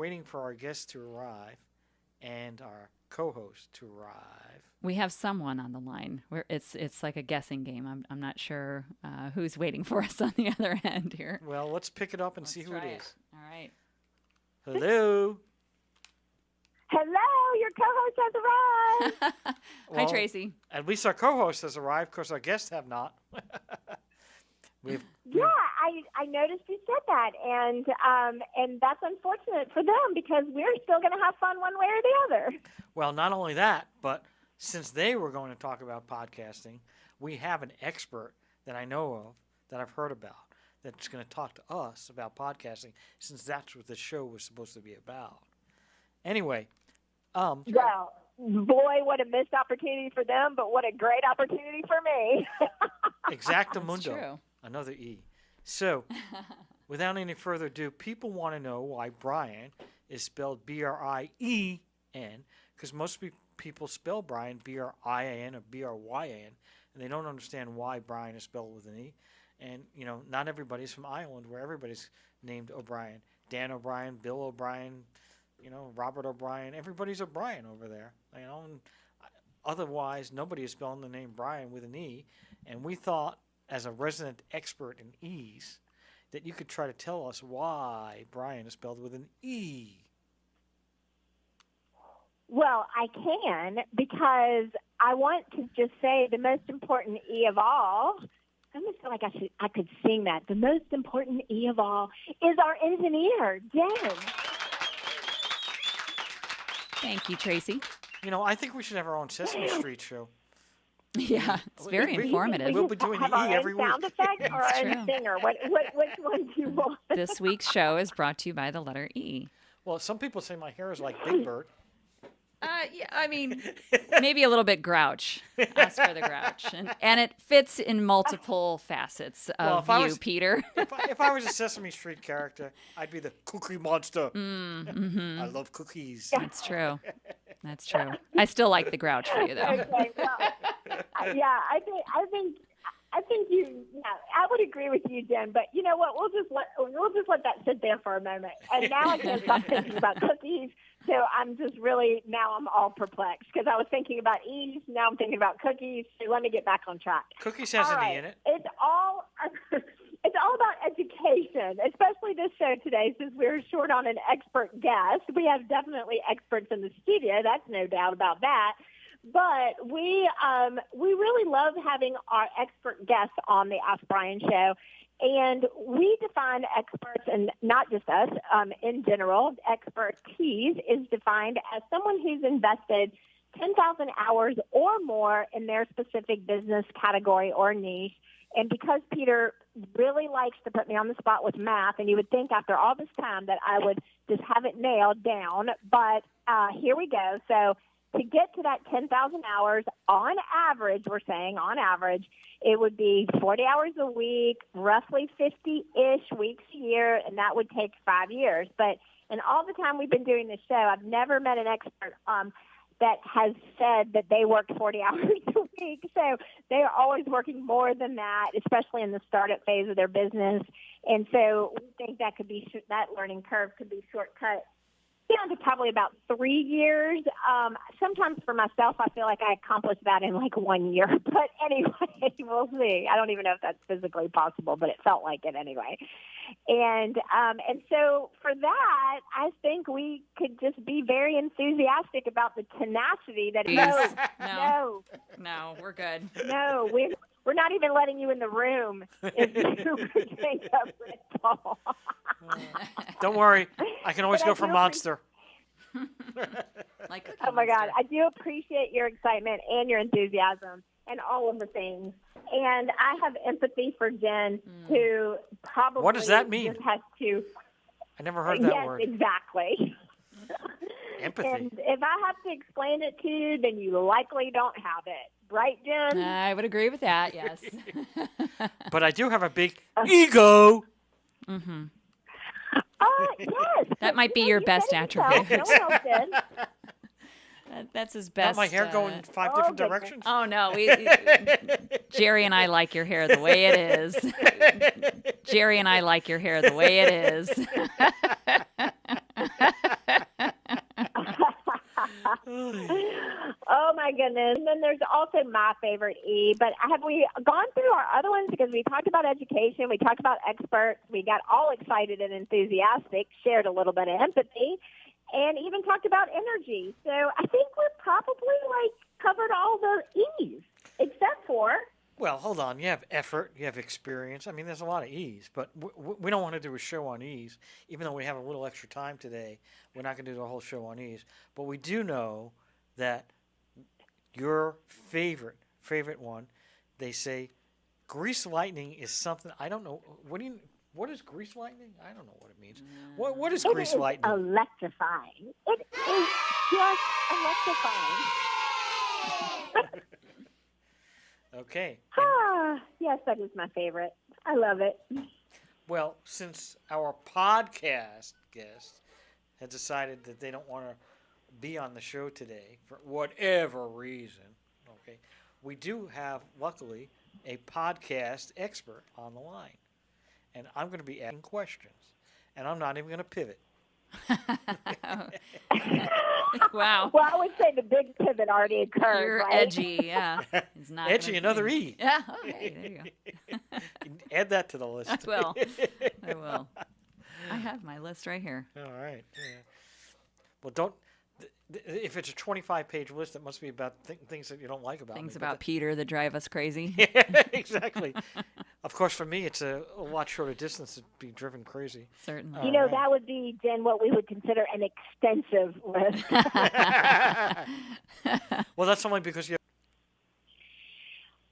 waiting for our guests to arrive and our co-host to arrive. We have someone on the line. It's like a guessing game. I'm not sure who's waiting for us on the other end here. Well, let's pick it up and see who it is. All right. Hello. Hello, your co-host has arrived. Hi, Tracy. At least our co-host has arrived, because our guests have not. Yeah, I noticed you said that, and that's unfortunate for them because we're still going to have fun one way or the other. Well, not only that, but since they were going to talk about podcasting, we have an expert that I know of, that I've heard about, that's going to talk to us about podcasting, since that's what the show was supposed to be about. Anyway. Well, boy, what a missed opportunity for them, but what a great opportunity for me. Exactamundo. True. Another E. So, without any further ado, people want to know why Brien is spelled Brien, because most people spell Brien Brian or Bryn, and they don't understand why Brien is spelled with an E. And, not everybody's from Ireland, where everybody's named O'Brien. Dan O'Brien, Bill O'Brien, Robert O'Brien. Everybody's O'Brien over there. And otherwise, nobody is spelling the name Brien with an E. And we thought, as a resident expert in E's, that you could try to tell us why Brien is spelled with an E. Well, I can, because I want to just say the most important E of all. I almost feel like I could sing that. The most important E of all is our engineer, Jen. Thank you, Tracy. I think we should have our own Sesame Street show. Yeah, it's very informative. We'll be doing have the our E every own sound week. effect or our own singer? Which one do you want? This week's show is brought to you by the letter E. Well, some people say my hair is like Big Bird. Yeah, I mean, maybe a little bit grouch. Ask for the grouch. And it fits in multiple facets of Peter. If I was a Sesame Street character, I'd be the Cookie Monster. Mm-hmm. I love cookies. That's true. That's true. I still like the grouch for you, though. Okay, well, yeah, I think you. Yeah, I would agree with you, Jen. But you know what? We'll just let that sit there for a moment. And now I can't stop thinking about cookies. So I'm all perplexed because I was thinking about E's. Now I'm thinking about cookies. So let me get back on track. Cookies has an E in it. It's all about education, especially this show today, since we're short on an expert guest. We have definitely experts in the studio. That's no doubt about that. But we really love having our expert guests on the Ask Brien show. And we define experts, and not just us, in general, expertise is defined as someone who's invested 10,000 hours or more in their specific business category or niche. And because Peter really likes to put me on the spot with math, and you would think after all this time that I would just have it nailed down, but here we go. So to get to that 10,000 hours, on average, we're saying on average, it would be 40 hours a week, roughly 50-ish weeks a year, and that would take 5 years. But in all the time we've been doing this show, I've never met an expert that has said that they work 40 hours a week. So they are always working more than that, especially in the startup phase of their business. And so we think that that learning curve could be shortcut down to probably about 3 years. Sometimes for myself, I feel like I accomplished that in like 1 year. But anyway, we'll see. I don't even know if that's physically possible, but it felt like it anyway. And so for that, I think we could just be very enthusiastic about the tenacity that No, we're good. No, we're not even letting you in the room if you could think of it all. Don't worry. I can always go for Monster. Oh, my God. I do appreciate your excitement and your enthusiasm and all of the things. And I have empathy for Jen, who probably What does that mean? just has to. I never heard that word. Yes, exactly. Empathy. And if I have to explain it to you, then you likely don't have it. Right, Jen? I would agree with that, yes. But I do have a big ego. Mm-hmm. Yes. That might be your best attribute. No one else did. That's his best. Not my hair going 5 different directions? Oh, no. Jerry and I like your hair the way it is. Jerry and I like your hair the way it is. my goodness. And then there's also my favorite E. But have we gone through our other ones? Because we talked about education, we talked about experts, we got all excited and enthusiastic, shared a little bit of empathy, and even talked about energy. So I think we're probably covered all the E's, except for... Well, hold on. You have effort, you have experience. I mean, there's a lot of E's, but we don't want to do a show on E's, even though we have a little extra time today. We're not going to do the whole show on E's. But we do know that your favorite one, they say grease lightning is something, I don't know. What is grease lightning? I don't know what it means. What is grease lightning? Electrifying. It is just electrifying. Okay. Yes, that is my favorite. I love it. Well, since our podcast guest has decided that they don't want to be on the show today for whatever reason, okay, we do have, luckily, a podcast expert on the line. And I'm going to be asking questions. And I'm not even going to pivot. Wow. Well, I would say the big pivot already occurred. You're right? edgy, yeah. It's not edgy, another E. Yeah. Okay, there you go. Add that to the list. I will. I have my list right here. All right. Yeah. Well, don't. If it's a 25-page list, it must be about things that you don't like about things me. About Peter that drive us crazy. Yeah, exactly. Of course, for me, it's a lot shorter distance to be driven crazy. Certainly. That would be, Jen, what we would consider an extensive list. Well, that's only because you.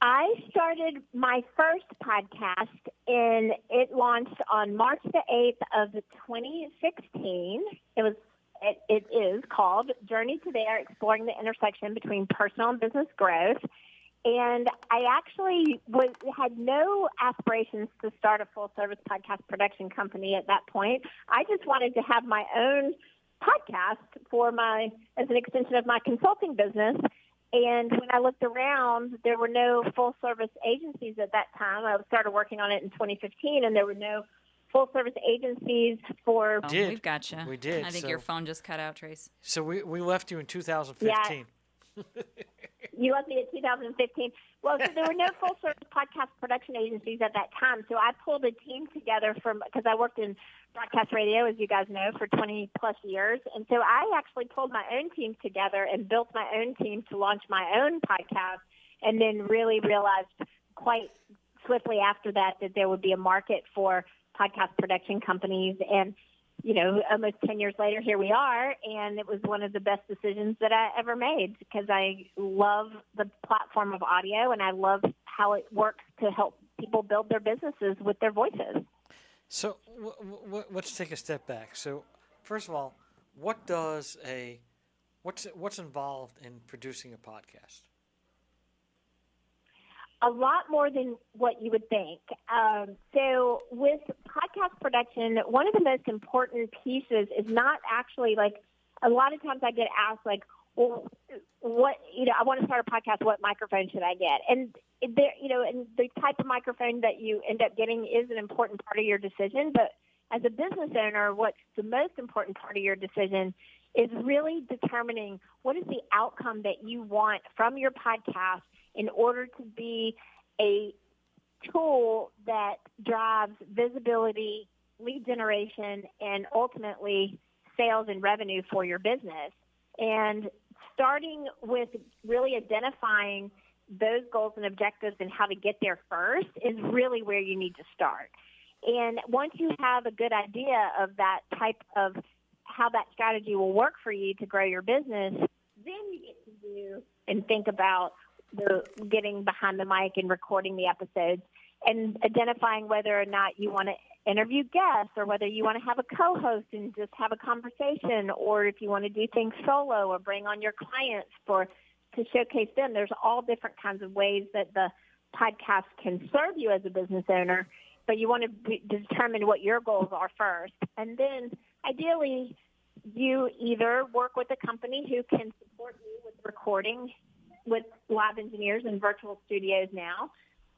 I started my first podcast, and it launched on March the 8th of 2016. It is called Journey to There, Exploring the Intersection Between Personal and Business Growth. And I actually had no aspirations to start a full-service podcast production company at that point. I just wanted to have my own podcast as an extension of my consulting business. And when I looked around, there were no full-service agencies at that time. I started working on it in 2015, and there were no full-service agencies for... Oh, we've got you. We did. I think your phone just cut out, Trace. So we left you in 2015. Yeah. You left me in 2015. Well, so there were no full-service podcast production agencies at that time. So I pulled a team together because I worked in broadcast radio, as you guys know, for 20-plus years. And so I actually pulled my own team together and built my own team to launch my own podcast, and then really realized quite swiftly after that there would be a market for podcast production companies. And, almost 10 years later, here we are. And it was one of the best decisions that I ever made because I love the platform of audio, and I love how it works to help people build their businesses with their voices. So let's take a step back. So first of all, what's involved in producing a podcast? A lot more than what you would think. So with podcast production, one of the most important pieces is not actually a lot of times I get asked well, what, I want to start a podcast, what microphone should I get? And there, and the type of microphone that you end up getting is an important part of your decision. But as a business owner, what's the most important part of your decision is really determining what is the outcome that you want from your podcast in order to be a tool that drives visibility, lead generation, and ultimately sales and revenue for your business. And starting with really identifying those goals and objectives and how to get there first is really where you need to start. And once you have a good idea of that type of how that strategy will work for you to grow your business, then you get to do and think about getting behind the mic and recording the episodes and identifying whether or not you want to interview guests or whether you want to have a co-host and just have a conversation, or if you want to do things solo or bring on your clients to showcase them. There's all different kinds of ways that the podcast can serve you as a business owner, but you want to determine what your goals are first. And then ideally, you either work with a company who can support you with recording with live engineers and virtual studios now,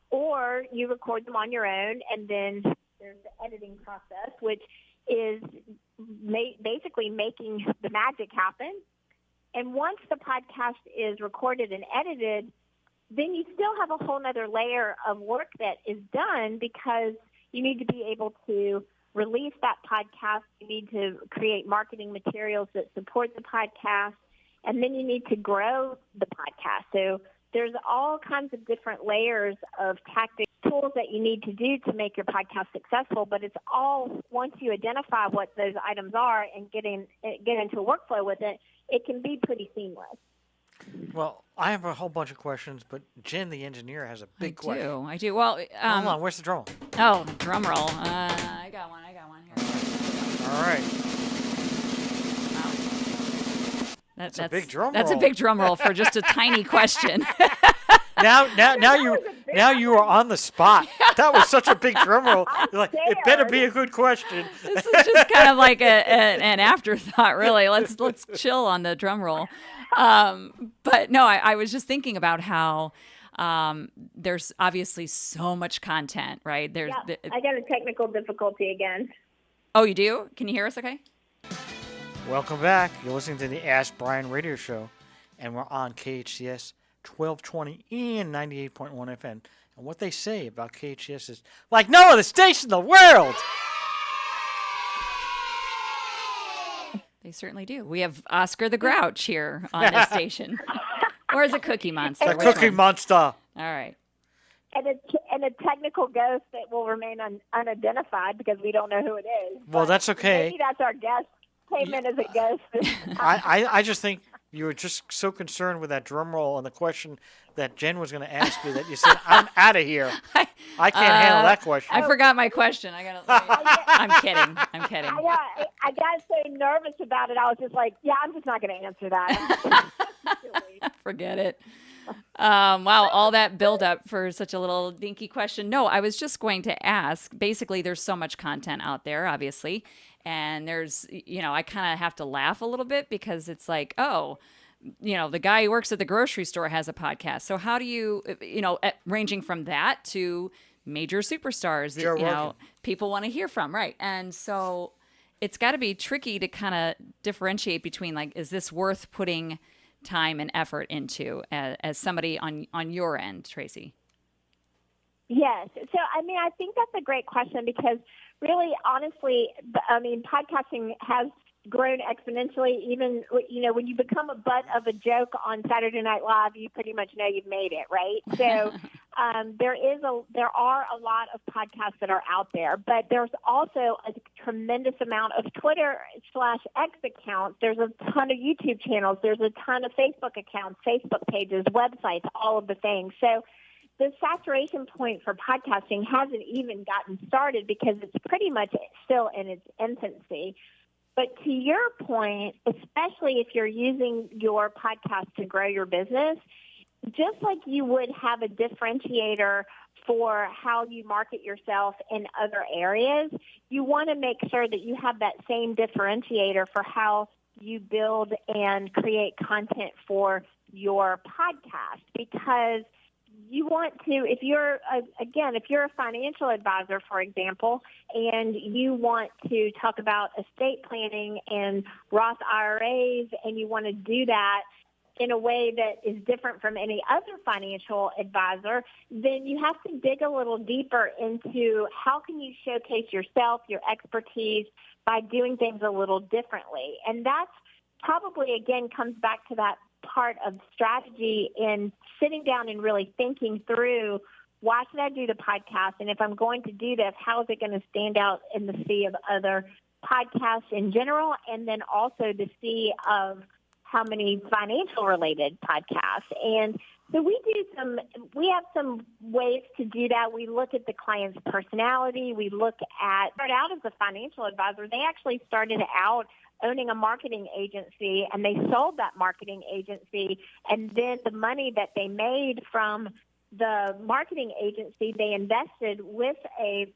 or you record them on your own, and then there's the editing process, which is basically making the magic happen. And once the podcast is recorded and edited, then you still have a whole other layer of work that is done because you need to be able to release that podcast. You need to create marketing materials that support the podcast, and then you need to grow the podcast. So there's all kinds of different layers of tactics, tools that you need to do to make your podcast successful, but it's all, once you identify what those items are and get into a workflow with it, it can be pretty seamless. Well, I have a whole bunch of questions, but Jen, the engineer, has a big question. I do. Well, hold on. Where's the drum roll? Oh, drum roll. I got one here. All right. Wow. That's a big drum roll. That's a big drum roll for just a tiny question. Now you are on the spot. That was such a big drum roll. You're like, it better be a good question. This is just kind of like an afterthought, really. Let's chill on the drum roll. But no, I was just thinking about how there's obviously so much content, right? I got a technical difficulty again. Oh, you do? Can you hear us okay? Welcome back. You're listening to the Ask Brien radio show, and we're on KHCS 1220 and 98.1 FM. And what they say about KHCS is like no other station in the world. They certainly do. We have Oscar the Grouch here on this station. Or is it Cookie Monster? The Cookie Monster. All right. And a technical ghost that will remain unidentified because we don't know who it is. Well, that's okay. Maybe that's our guest. Came in as a ghost. I just think you were just so concerned with that drum roll and the question that Jen was going to ask you that you said, I'm out of here. I can't handle that question. I forgot my question. I'm kidding. I got so nervous about it. I was just like, I'm just not going to answer that. Forget it. Wow, all that build-up for such a little dinky question. No, I was just going to ask, basically there's so much content out there, obviously, and there's, I kind of have to laugh a little bit because it's like, oh, the guy who works at the grocery store has a podcast. So how do you, ranging from that to major superstars that, people want to hear from, right? And so it's got to be tricky to kind of differentiate between, like, is this worth putting time and effort into as somebody on your end, Traci? Yes. So, I think that's a great question because really, honestly, podcasting has grown exponentially. Even, when you become a butt of a joke on Saturday Night Live, you pretty much know you've made it, right? So there are a lot of podcasts that are out there, but there's also a tremendous amount of Twitter/X accounts. There's a ton of YouTube channels. There's a ton of Facebook accounts, Facebook pages, websites, all of the things. So the saturation point for podcasting hasn't even gotten started because it's pretty much still in its infancy. But to your point, especially if you're using your podcast to grow your business, just like you would have a differentiator for how you market yourself in other areas, you want to make sure that you have that same differentiator for how you build and create content for your podcast. Because you want to, if you're a financial advisor, for example, and you want to talk about estate planning and Roth IRAs, and you want to do that in a way that is different from any other financial advisor, then you have to dig a little deeper into how can you showcase yourself, your expertise, by doing things a little differently. And that's probably, again, comes back to that part of strategy in sitting down and really thinking through, why should I do the podcast? And if I'm going to do this, how is it going to stand out in the sea of other podcasts in general, and then also the sea of how many financial related podcasts. And so we have some ways to do that. We look at the client's personality. We start out as a financial advisor. They actually started out owning a marketing agency, and they sold that marketing agency, and then the money that they made from the marketing agency, they invested with a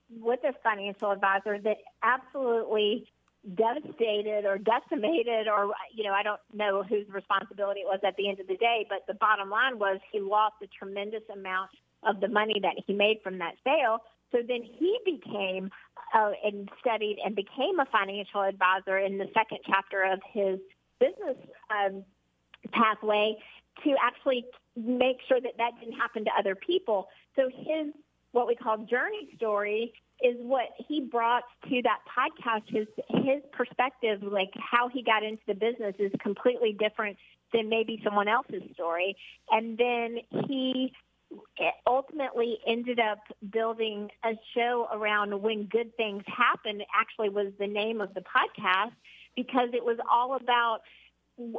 financial advisor that absolutely devastated or decimated, or I don't know whose responsibility it was at the end of the day, but the bottom line was he lost a tremendous amount of the money that he made from that sale. So then he became and studied and became a financial advisor in the second chapter of his business pathway to actually make sure that that didn't happen to other people. So his, what we call journey story, is what he brought to that podcast. His perspective, like how he got into the business, is completely different than maybe someone else's story. And then he ultimately ended up building a show around When Good Things Happen, actually was the name of the podcast, because it was all about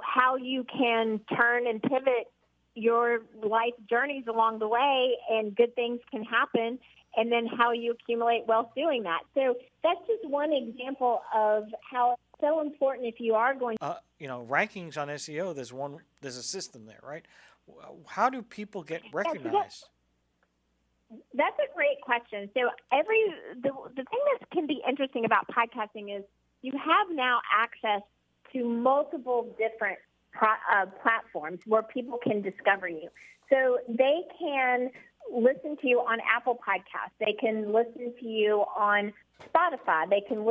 how you can turn and pivot your life journeys along the way, and good things can happen, and then how you accumulate wealth doing that. So that's just one example of how it's so important if you are going to... rankings on SEO, there's a system there, right? How do people get recognized? That's a great question. So the thing that can be interesting about podcasting is you have now access to multiple different platforms where people can discover you. So they can listen to you on Apple Podcasts. They can listen to you on Spotify. They can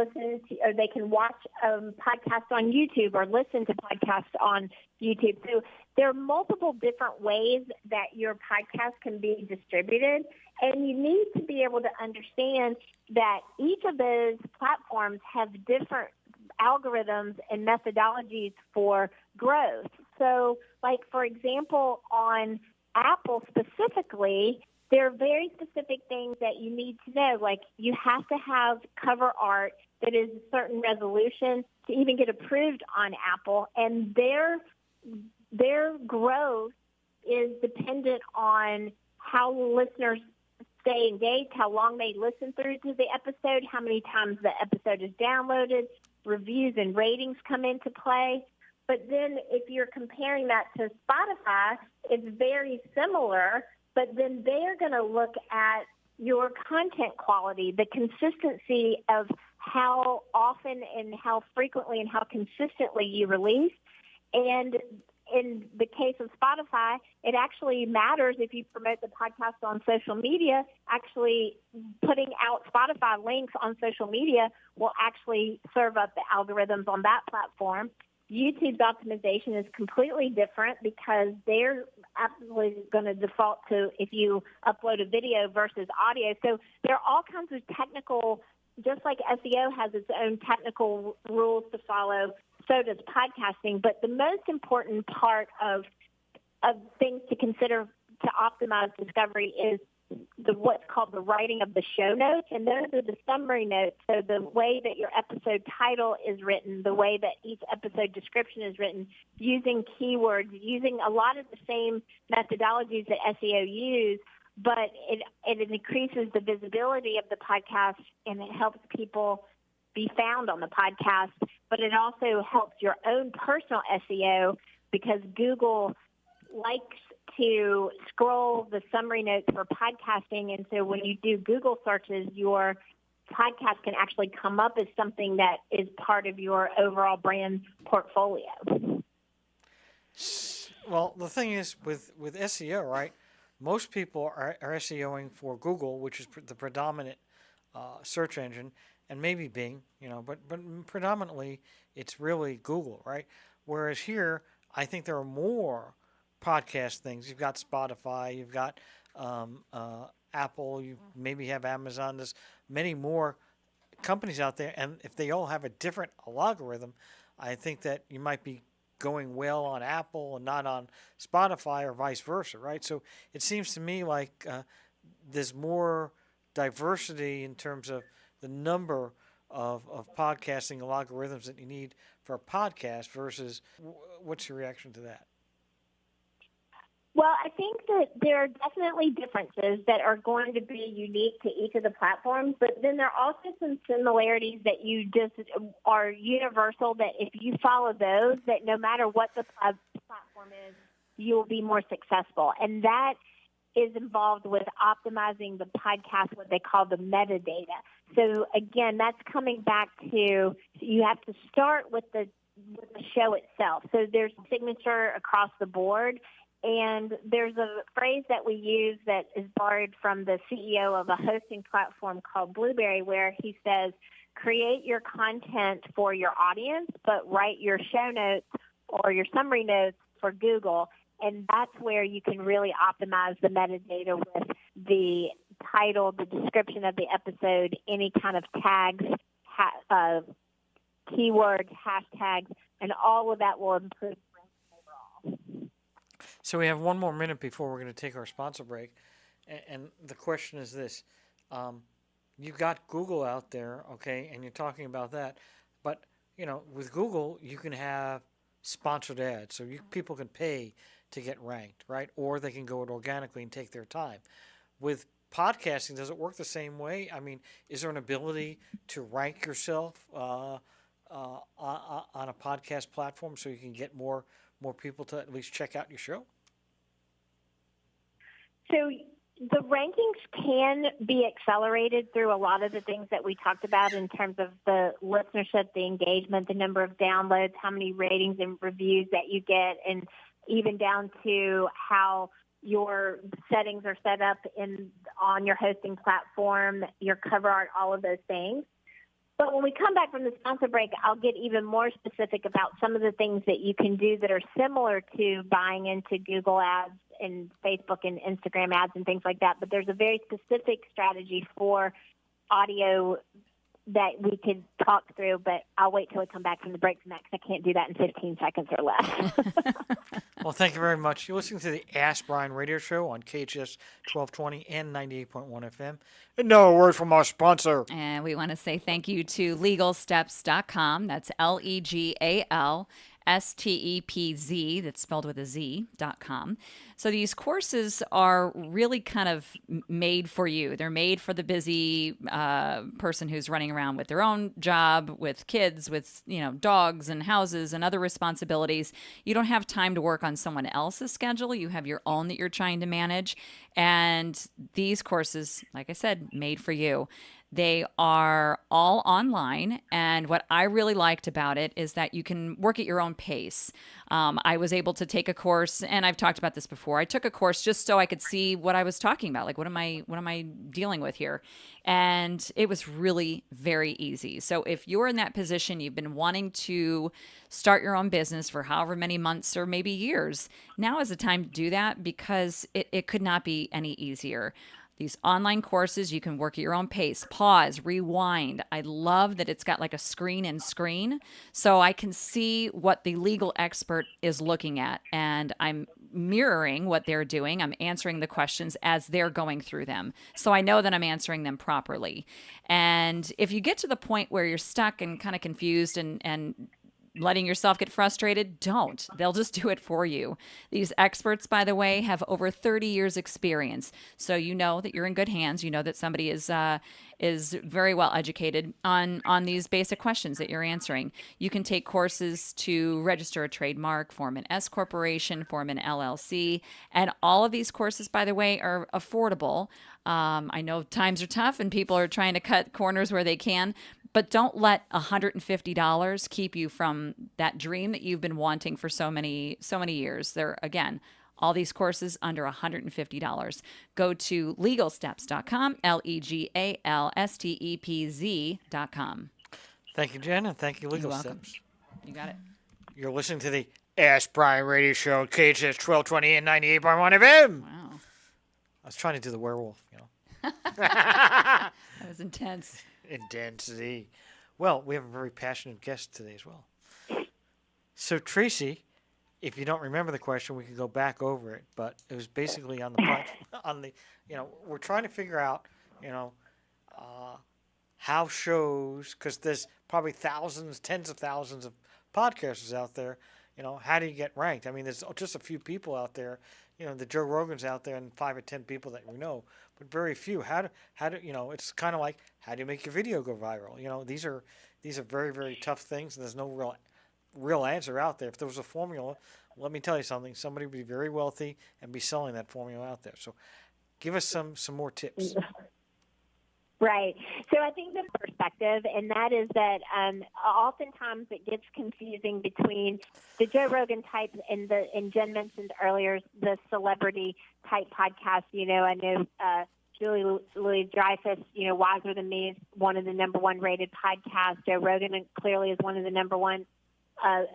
they can watch podcasts on YouTube or listen to podcasts on YouTube. So there are multiple different ways that your podcast can be distributed, and you need to be able to understand that each of those platforms have different algorithms and methodologies for growth. So, like, for example, on Apple specifically, there are very specific things that you need to know. Like, you have to have cover art that is a certain resolution to even get approved on Apple, and their growth is dependent on how listeners stay engaged, how long they listen through to the episode, how many times the episode is downloaded, reviews and ratings come into play. But then if you're comparing that to Spotify, it's very similar, but then they're going to look at your content quality, the consistency of how often and how frequently and how consistently you release. And in the case of Spotify, it actually matters if you promote the podcast on social media. Actually putting out Spotify links on social media will actually serve up the algorithms on that platform. YouTube's optimization is completely different because they're absolutely going to default to if you upload a video versus audio. So there are all kinds of technical, just like SEO has its own technical rules to follow, so does podcasting. But the most important part of things to consider to optimize discovery is what's called the writing of the show notes, and those are the summary notes. So the way that your episode title is written, the way that each episode description is written, using keywords, using a lot of the same methodologies that SEO use, but it increases the visibility of the podcast, and it helps people be found on the podcast, but it also helps your own personal SEO because Google likes to scroll the summary notes for podcasting, and so when you do Google searches, your podcast can actually come up as something that is part of your overall brand portfolio. Well, the thing is with SEO, right, most people are SEOing for Google, which is the predominant search engine, and maybe Bing, but predominantly it's really Google, right? Whereas here, I think there are more podcast things. You've got Spotify, you've got Apple, you maybe have Amazon. There's many more companies out there, and if they all have a different algorithm, I think that you might be going well on Apple and not on Spotify or vice versa, right? So it seems to me like there's more diversity in terms of the number of podcasting algorithms that you need for a podcast versus what's your reaction to that? Well, I think that there are definitely differences that are going to be unique to each of the platforms, but then there are also some similarities that you just are universal, that if you follow those, that no matter what the platform is, you'll be more successful. And that is involved with optimizing the podcast, what they call the metadata. So again, that's coming back to, you have to start with the show itself. So there's signature across the board. And there's a phrase that we use that is borrowed from the CEO of a hosting platform called Blueberry, where he says, create your content for your audience, but write your show notes or your summary notes for Google. And that's where you can really optimize the metadata with the title, the description of the episode, any kind of tags, keywords, hashtags, and all of that will improve ranking overall. So we have one more minute before we're going to take our sponsor break. And the question is this. You got Google out there, okay, and you're talking about that. But, with Google, you can have sponsored ads. So people can pay to get ranked, right? Or they can go it organically and take their time. With podcasting, does it work the same way? I mean, is there an ability to rank yourself on a podcast platform so you can get more people to at least check out your show? So the rankings can be accelerated through a lot of the things that we talked about in terms of the listenership, the engagement, the number of downloads, how many ratings and reviews that you get, and even down to how your settings are set up on your hosting platform, your cover art, all of those things. But when we come back from the sponsor break, I'll get even more specific about some of the things that you can do that are similar to buying into Google ads and Facebook and Instagram ads and things like that. But there's a very specific strategy for audio that we could talk through, but I'll wait till we come back from the break from that because I can't do that in 15 seconds or less. Well, thank you very much. You're listening to the Ask Brien radio show on KHS 1220 and 98.1 FM. And now a word from our sponsor. And we want to say thank you to LegalSteps.com. That's LegalStepz, that's spelled with a Z.com. So these courses are really kind of made for you. They're made for the busy person who's running around with their own job, with kids, with dogs and houses and other responsibilities. You don't have time to work on someone else's schedule. You have your own that you're trying to manage. And these courses, like I said, made for you. They are all online, and what I really liked about it is that you can work at your own pace. I was able to take a course, and I've talked about this before. I took a course just so I could see what I was talking about, like what am I dealing with here, and it was really very easy. So if you're in that position, you've been wanting to start your own business for however many months or maybe years, now is the time to do that because it could not be any easier. These online courses, you can work at your own pace, pause, rewind. I love that it's got like a screen and screen, so I can see what the legal expert is looking at, and I'm mirroring what they're doing. I'm answering the questions as they're going through them, so I know that I'm answering them properly. And if you get to the point where you're stuck and kind of confused and letting yourself get frustrated, don't. They'll just do it for you. These experts, by the way, have over 30 years experience. So you know that you're in good hands. You know that somebody is very well educated on these basic questions that you're answering. You can take courses to register a trademark, form an S corporation, form an LLC. And all of these courses, by the way, are affordable. I know times are tough and people are trying to cut corners where they can, but don't let $150 keep you from that dream that you've been wanting for so many years. They're, again, all these courses under $150. Go to LegalSteps.com, LegalStepz.com. Thank you, Jen, and thank you, Legal You're welcome. Steps. You got it. You're listening to the Ask Brien radio show on KHS 1220 and 98.1 FM. Wow. I was trying to do the werewolf, That was intense. Intensity. Well, we have a very passionate guest today as well. So, Traci, if you don't remember the question, we can go back over it. But it was basically on the we're trying to figure out, how shows, because there's probably thousands, tens of thousands of podcasters out there. How do you get ranked? I mean, there's just a few people out there. The Joe Rogans out there and 5 or 10 people that we know, but very few. How do it's kind of like, how do you make your video go viral? These are very, very tough things, and there's no real answer out there. If there was a formula, let me tell you something, somebody would be very wealthy and be selling that formula out there. So give us some more tips. Right. So I think the perspective, and that is that oftentimes it gets confusing between the Joe Rogan type and Jen mentioned earlier, the celebrity type podcast. I know Julie Louis-Dreyfus, Wiser Than Me is one of the number one rated podcasts. Joe Rogan clearly is one of the number one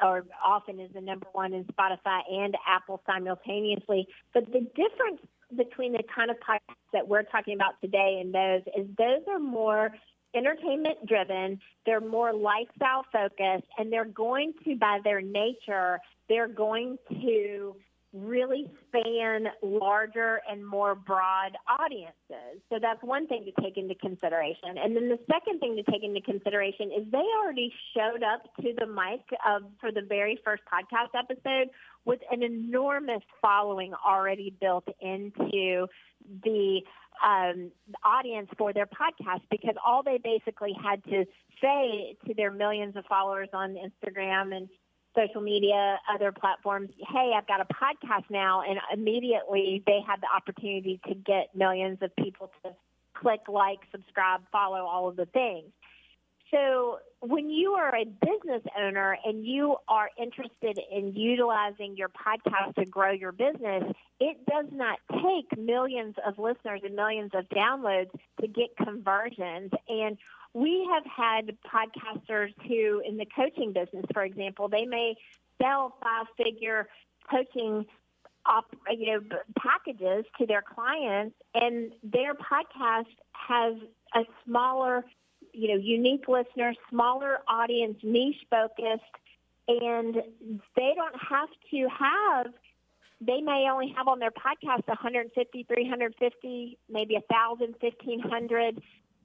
or often is the number one in Spotify and Apple simultaneously. But the difference between the kind of podcasts that we're talking about today and those is those are more entertainment driven, they're more lifestyle focused, and they're going to, by their nature, they're going to really span larger and more broad audiences. So that's one thing to take into consideration. And then the second thing to take into consideration is they already showed up to the mic for the very first podcast episode with an enormous following already built into the audience for their podcast, because all they basically had to say to their millions of followers on Instagram and social media, other platforms, hey, I've got a podcast now, and immediately they had the opportunity to get millions of people to click, like, subscribe, follow, all of the things. So when you are a business owner and you are interested in utilizing your podcast to grow your business, it does not take millions of listeners and millions of downloads to get conversions. And we have had podcasters who, in the coaching business, for example, they may sell 5-figure coaching packages to their clients, and their podcast has a smaller, unique listeners, smaller audience, niche focused, and they don't have to have, they may only have on their podcast 150, 350, maybe 1,000, 1,500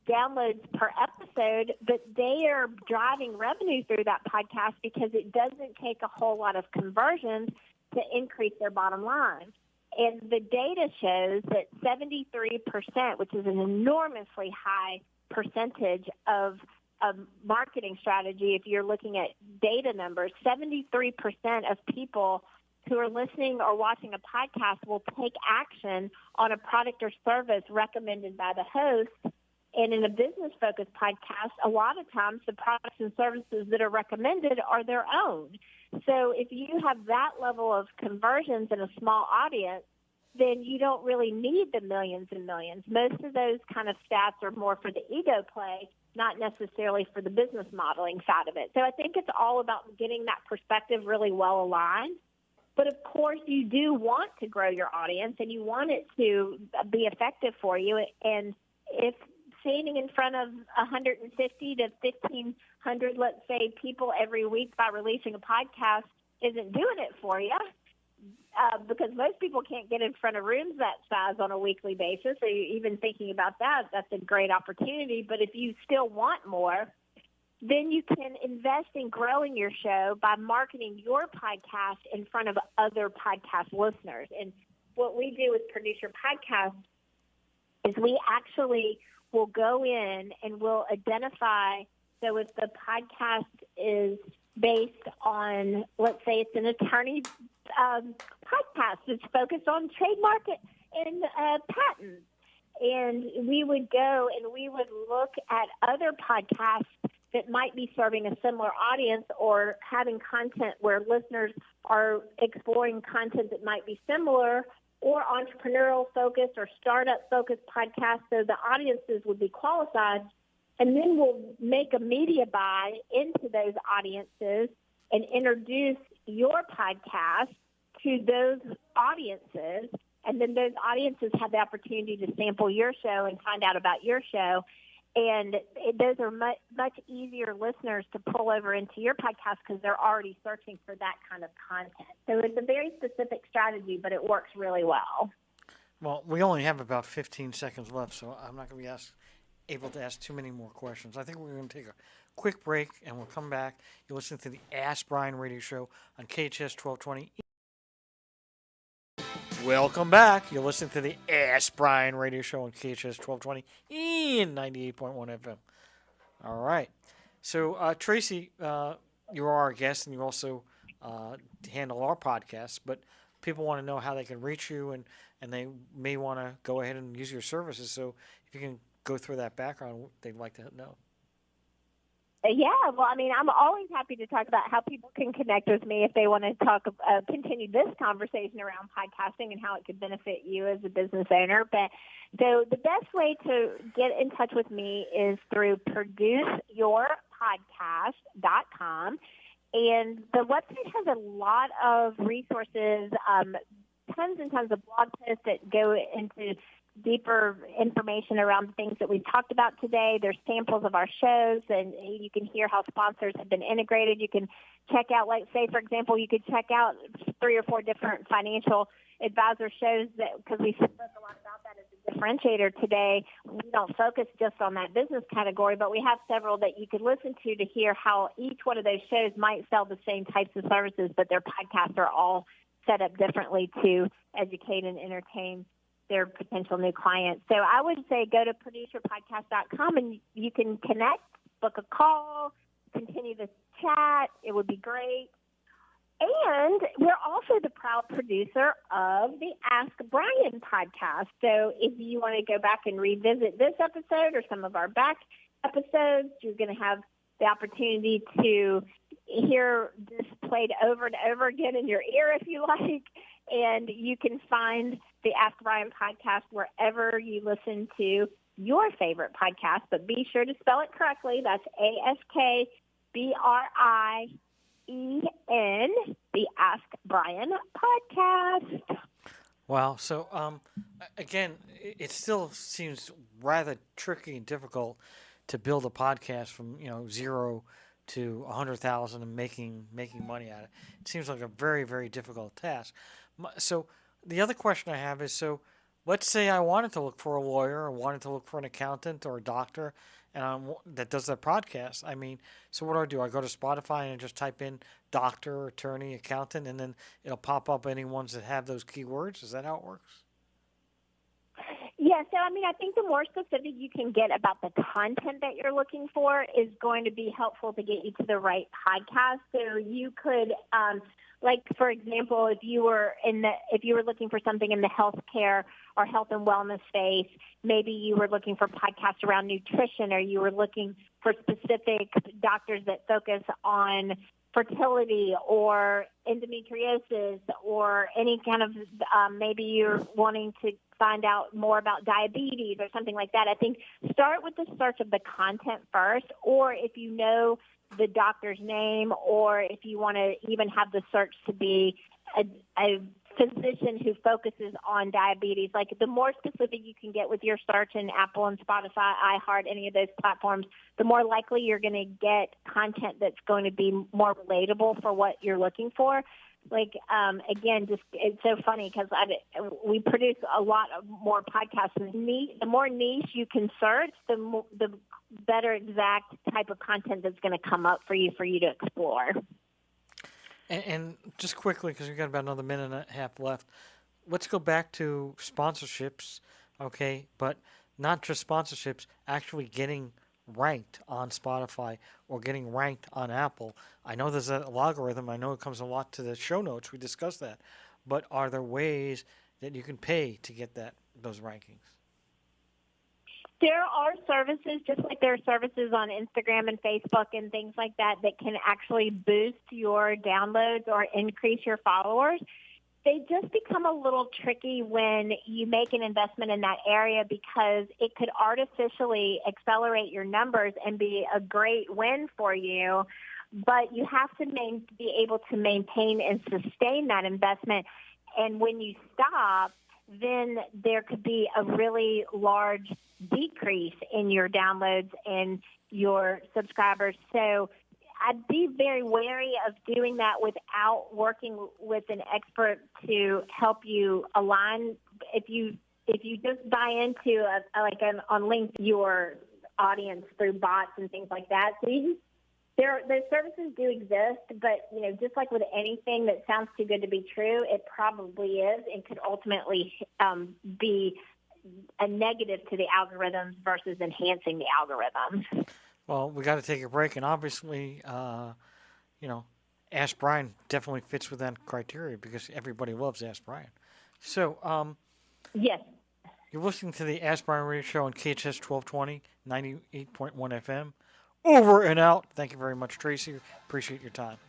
downloads per episode, but they are driving revenue through that podcast because it doesn't take a whole lot of conversions to increase their bottom line. And the data shows that 73%, which is an enormously high percentage of a marketing strategy, if you're looking at data numbers, 73% of people who are listening or watching a podcast will take action on a product or service recommended by the host. And in a business-focused podcast, a lot of times the products and services that are recommended are their own. So if you have that level of conversions in a small audience, then you don't really need the millions and millions. Most of those kind of stats are more for the ego play, not necessarily for the business modeling side of it. So I think it's all about getting that perspective really well aligned. But, of course, you do want to grow your audience and you want it to be effective for you. And if standing in front of 150 to 1,500, let's say, people every week by releasing a podcast isn't doing it for you, because most people can't get in front of rooms that size on a weekly basis, or even thinking about that, that's a great opportunity. But if you still want more, then you can invest in growing your show by marketing your podcast in front of other podcast listeners. And what we do with Produce Your Podcast is we actually will go in and we'll identify, so if the podcast is based on, let's say it's an attorney podcast that's focused on trademark and patents, and we would go and we would look at other podcasts that might be serving a similar audience or having content where listeners are exploring content that might be similar, or entrepreneurial-focused or startup-focused podcasts, so the audiences would be qualified. And then we'll make a media buy into those audiences and introduce your podcast to those audiences. And then those audiences have the opportunity to sample your show and find out about your show. And those are much easier listeners to pull over into your podcast because they're already searching for that kind of content. So it's a very specific strategy, but it works really well. Well, we only have about 15 seconds left, so I'm not going to be able to ask too many more questions. I think we're going to take a quick break, and we'll come back. You'll listen to the Ask Brien radio show on KHS 1220. Welcome back. You're listening to the Ask Brien radio show on KHS 1220 and 98.1 FM. All right. So, Traci, you are our guest, and you also handle our podcast, but people want to know how they can reach you, and they may want to go ahead and use your services. So if you can go through that background, they'd like to know. Yeah, well, I mean, I'm always happy to talk about how people can connect with me if they want to continue this conversation around podcasting and how it could benefit you as a business owner. But so the best way to get in touch with me is through produceyourpodcast.com. And the website has a lot of resources, tons and tons of blog posts that go into deeper information around the things that we've talked about today. There's samples of our shows, and you can hear how sponsors have been integrated. You can check out, like, say, for example, you could check out 3 or 4 different financial advisor shows, that because we spoke a lot about that as a differentiator today. We don't focus just on that business category, but we have several that you could listen to hear how each one of those shows might sell the same types of services, but their podcasts are all set up differently to educate and entertain their potential new clients. So I would say go to producerpodcast.com and you can connect, book a call, continue the chat. It would be great. And we're also the proud producer of the Ask Brien podcast. So if you want to go back and revisit this episode or some of our back episodes, you're going to have the opportunity to hear this played over and over again in your ear if you like. And you can find the Ask Brien podcast wherever you listen to your favorite podcast. But be sure to spell it correctly. That's AskBrien, the Ask Brien podcast. Wow. So, again, it still seems rather tricky and difficult to build a podcast from, 0 to 100,000 and making money at it. It seems like a very, very difficult task. So the other question I have is, so let's say I wanted to look for a lawyer or wanted to look for an accountant or a doctor and that does that podcast. I mean, so what do? I go to Spotify and just type in doctor, attorney, accountant, and then it'll pop up any ones that have those keywords? Is that how it works? Yeah, so I think the more specific you can get about the content that you're looking for is going to be helpful to get you to the right podcast. So you could, like, for example, if you were looking for something in the healthcare or health and wellness space, maybe you were looking for podcasts around nutrition, or you were looking for specific doctors that focus on fertility or endometriosis or any kind of, maybe you're wanting to find out more about diabetes or something like that. I think start with the search of the content first, or if you know the doctor's name, or if you want to even have the search to be a physician who focuses on diabetes. Like, the more specific you can get with your search in Apple and Spotify, iHeart, any of those platforms, the more likely you're going to get content that's going to be more relatable for what you're looking for. Like, again, just it's so funny because we produce a lot of more podcasts. The more niche you can search, the better exact type of content that's going to come up for you to explore. And just quickly, because we've got about another minute and a half left, let's go back to sponsorships, okay? But not just sponsorships, actually getting ranked on Spotify or getting ranked on Apple. I know there's an algorithm. I know it comes a lot to the show notes. We discussed that. But are there ways that you can pay to get those rankings? There are services, just like there are services on Instagram and Facebook and things like that, that can actually boost your downloads or increase your followers. They just become a little tricky when you make an investment in that area, because it could artificially accelerate your numbers and be a great win for you. But you have to be able to maintain and sustain that investment. And when you stop, then there could be a really large decrease in your downloads and your subscribers. So I'd be very wary of doing that without working with an expert to help you align. If you just buy into on LinkedIn, your audience through bots and things like that. So those services do exist, but just like with anything that sounds too good to be true, it probably is, and could ultimately be a negative to the algorithms versus enhancing the algorithms. Well, we got to take a break, and obviously, Ask Brien definitely fits with that criteria because everybody loves Ask Brien. So, yes. You're listening to the Ask Brien Radio Show on KHS 1220, 98.1 FM. Over and out. Thank you very much, Traci. Appreciate your time.